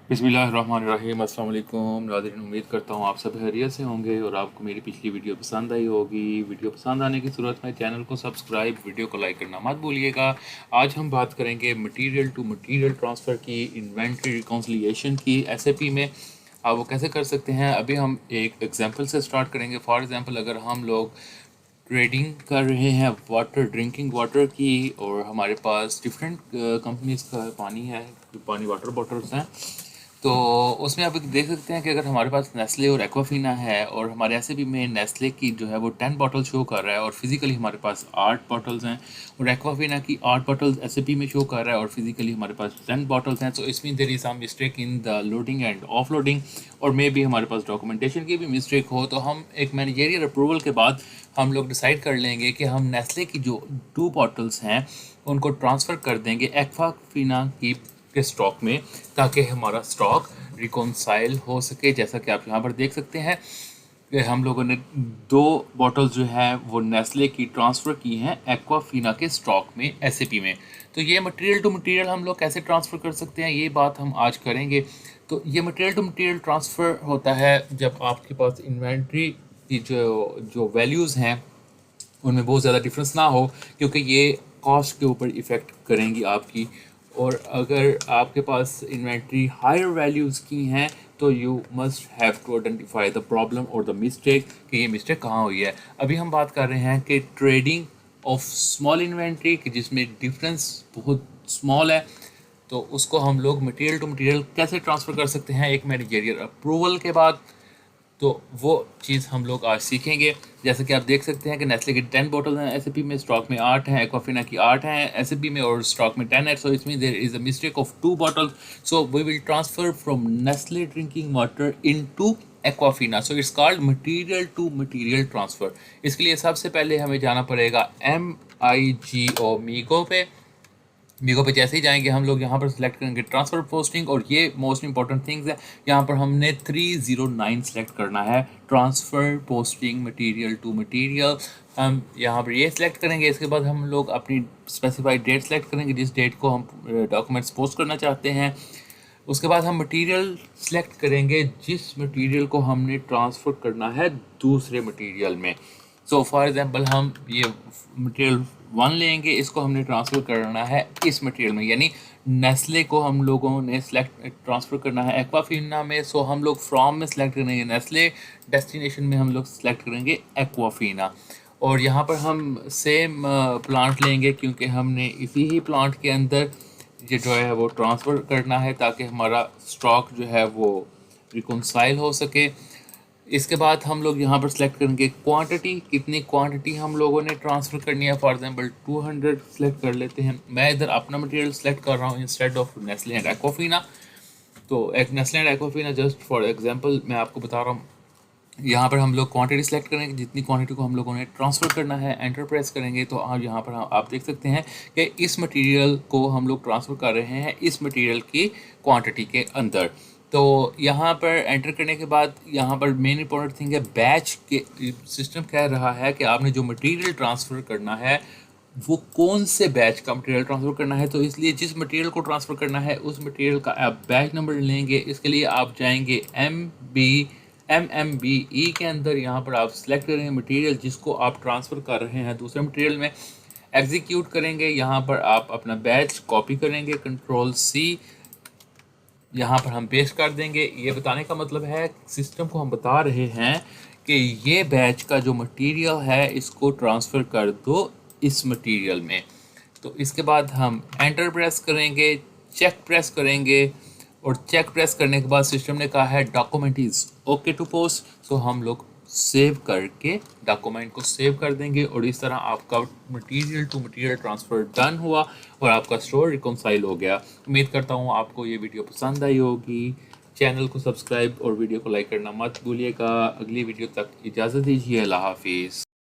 बिस्मिल्लाहिर्रहमानिर्रहीम। अस्सलाम वालेकुम नाज़रीन, उम्मीद करता हूँ आप सब खैरियत से होंगे और आपको मेरी पिछली वीडियो पसंद आई होगी। वीडियो पसंद आने की सूरत में चैनल को सब्सक्राइब, वीडियो को लाइक करना मत भूलिएगा। आज हम बात करेंगे मटेरियल टू मटेरियल ट्रांसफ़र की, इन्वेंट्री रिकॉन्सिलिएशन की एसएपी में आप वो कैसे कर सकते हैं। अभी हम एक एग्जांपल से स्टार्ट करेंगे। फॉर एग्जांपल, अगर हम लोग ट्रेडिंग कर रहे हैं वाटर, ड्रिंकिंग वाटर की, और हमारे पास डिफरेंट कंपनीज का पानी है, पानी वाटर बॉटल्स हैं, तो उसमें आप देख सकते हैं कि अगर हमारे पास नेस्ले और एक्वाफिना है और हमारे एसएपी में नेस्ले की जो है वो 10 बॉटल शो कर रहा है और फिजिकली हमारे पास 8 बॉटल्स हैं, और एक्वाफिना की 8 बॉटल्स एसएपी में शो कर रहा है और फिजिकली हमारे पास 10 बॉटल्स हैं। सो इसमें there is some mistake in the loading and of loading, और मे भी हमारे पास डॉक्यूमेंटेशन की भी मिस्टेक हो। तो हम एक मैनेजरियल अप्रूवल के बाद हम लोग डिसाइड कर लेंगे कि हम नेस्ले की जो 2 बॉटल्स हैं उनको ट्रांसफ़र कर देंगे एक्वाफिना की के स्टॉक में, ताकि हमारा स्टॉक रिकॉन्साइल हो सके। जैसा कि आप यहाँ पर देख सकते हैं कि हम लोगों ने 2 बॉटल्स जो है वो नेस्ले की ट्रांसफ़र की हैं एक्वाफिना के स्टॉक में एसएपी में। तो ये मटेरियल टू मटेरियल हम लोग कैसे ट्रांसफ़र कर सकते हैं, ये बात हम आज करेंगे। तो ये मटेरियल टू मटेरियल ट्रांसफ़र होता है जब आपके पास इन्वेंट्री की जो जो वैल्यूज़ हैं उनमें बहुत ज़्यादा डिफरेंस ना हो, क्योंकि ये कॉस्ट के ऊपर इफ़ेक्ट करेंगी आपकी। और अगर आपके पास इन्वेंट्री हायर वैल्यूज़ की हैं तो you must have to identify the problem और द मिस्टेक, कि ये मिस्टेक कहाँ हुई है। अभी हम बात कर रहे हैं कि ट्रेडिंग ऑफ स्मॉल इन्वेंट्री कि जिसमें डिफरेंस बहुत स्मॉल है, तो उसको हम लोग मटेरियल टू मटेरियल कैसे ट्रांसफ़र कर सकते हैं एक मैनेजरियल अप्रूवल के बाद। तो वो चीज़ हम लोग आज सीखेंगे। जैसे कि आप देख सकते हैं कि नेस्ले की 10 बॉटल हैं एसएपी में, स्टॉक में 8 हैं, एक्वाफिना की 8 हैं एसएपी में और स्टॉक में 10 है। सो इसमें there is a mistake of 2 bottle, so we will transfer from Nestle drinking water into Aquafina. So it's called material to material transfer. इसके लिए सबसे पहले हमें जाना पड़ेगा MIGO मीगो पे। मीगो पे जैसे ही जाएंगे हम लोग यहाँ पर सिलेक्ट करेंगे ट्रांसफ़र पोस्टिंग, और ये मोस्ट इंपॉर्टेंट थिंग्स है। यहाँ पर हमने 309 सेलेक्ट करना है, transfer posting material to material. हम यहाँ पर ये सिलेक्ट करेंगे। इसके बाद हम लोग अपनी स्पेसिफाइड डेट सेलेक्ट करेंगे, जिस डेट को हम डॉक्यूमेंट्स पोस्ट करना चाहते हैं। उसके बाद हम मटेरियल सेलेक्ट करेंगे जिस मटेरियल को हमने ट्रांसफ़र करना है दूसरे मटेरियल में। सो फॉर एग्जांपल, हम ये मटेरियल 1 लेंगे, इसको हमने ट्रांसफ़र करना है इस मटेरियल में, यानी नेस्ले को हम लोगों ने सेलेक्ट ट्रांसफ़र करना है एक्वाफिना में। सो हम लोग फ्रॉम में सेलेक्ट करेंगे नेस्ले, डेस्टिनेशन में हम लोग सेलेक्ट करेंगे एक्वाफिना। और यहाँ पर हम सेम प्लांट लेंगे, क्योंकि हमने इसी ही प्लांट के अंदर ये जो है वो ट्रांसफ़र करना है, ताकि हमारा स्टॉक जो है वो रिकॉन्साइल हो सके। इसके बाद हम लोग यहाँ पर सेलेक्ट करेंगे क्वांटिटी, कितनी क्वांटिटी हम लोगों ने ट्रांसफ़र करनी है। फॉर एग्जांपल 200 सेलेक्ट कर लेते हैं। मैं इधर अपना मटेरियल सेलेक्ट कर रहा हूँ instead of Nestle and Aquafina. तो एक Nestle and Aquafina just for example मैं आपको बता रहा हूँ। यहाँ पर हम लोग क्वांटिटी सेलेक्ट करेंगे, जितनी क्वांटिटी को हम लोगों ने ट्रांसफ़र करना है, एंटर प्रेस करेंगे। तो आप यहाँ पर आप देख सकते हैं कि इस मटेरियल को हम लोग ट्रांसफ़र कर रहे हैं इस मटेरियल की क्वांटिटी के अंदर। तो यहाँ पर एंटर करने के बाद यहाँ पर मेन इंपॉर्टेंट थिंग है बैच के। सिस्टम कह रहा है कि आपने जो मटेरियल ट्रांसफ़र करना है वो कौन से बैच का मटेरियल ट्रांसफ़र करना है। तो इसलिए जिस मटेरियल को ट्रांसफ़र करना है उस मटेरियल का आप बैच नंबर लेंगे। इसके लिए आप जाएंगे MMBE के अंदर, यहाँ पर आप सेलेक्ट करेंगे मटेरियल जिसको आप ट्रांसफ़र कर रहे हैं दूसरे मटेरियल में, एग्जीक्यूट करेंगे। यहाँ पर आप अपना बैच कॉपी करेंगे, Ctrl+C, यहाँ पर हम पेस्ट कर देंगे। ये बताने का मतलब है, सिस्टम को हम बता रहे हैं कि ये बैच का जो मटेरियल है इसको ट्रांसफ़र कर दो इस मटेरियल में। तो इसके बाद हम एंटर प्रेस करेंगे, चेक प्रेस करेंगे, और चेक प्रेस करने के बाद सिस्टम ने कहा है document is okay to post. तो हम लोग सेव करके डॉक्यूमेंट को सेव कर देंगे, और इस तरह आपका material to material transfer done हुआ और आपका स्टोर रिकॉन्साइल हो गया। उम्मीद करता हूँ आपको ये वीडियो पसंद आई होगी। चैनल को सब्सक्राइब और वीडियो को लाइक करना मत भूलिएगा। अगली वीडियो तक इजाज़त दीजिए। अल्लाह हाफिज़।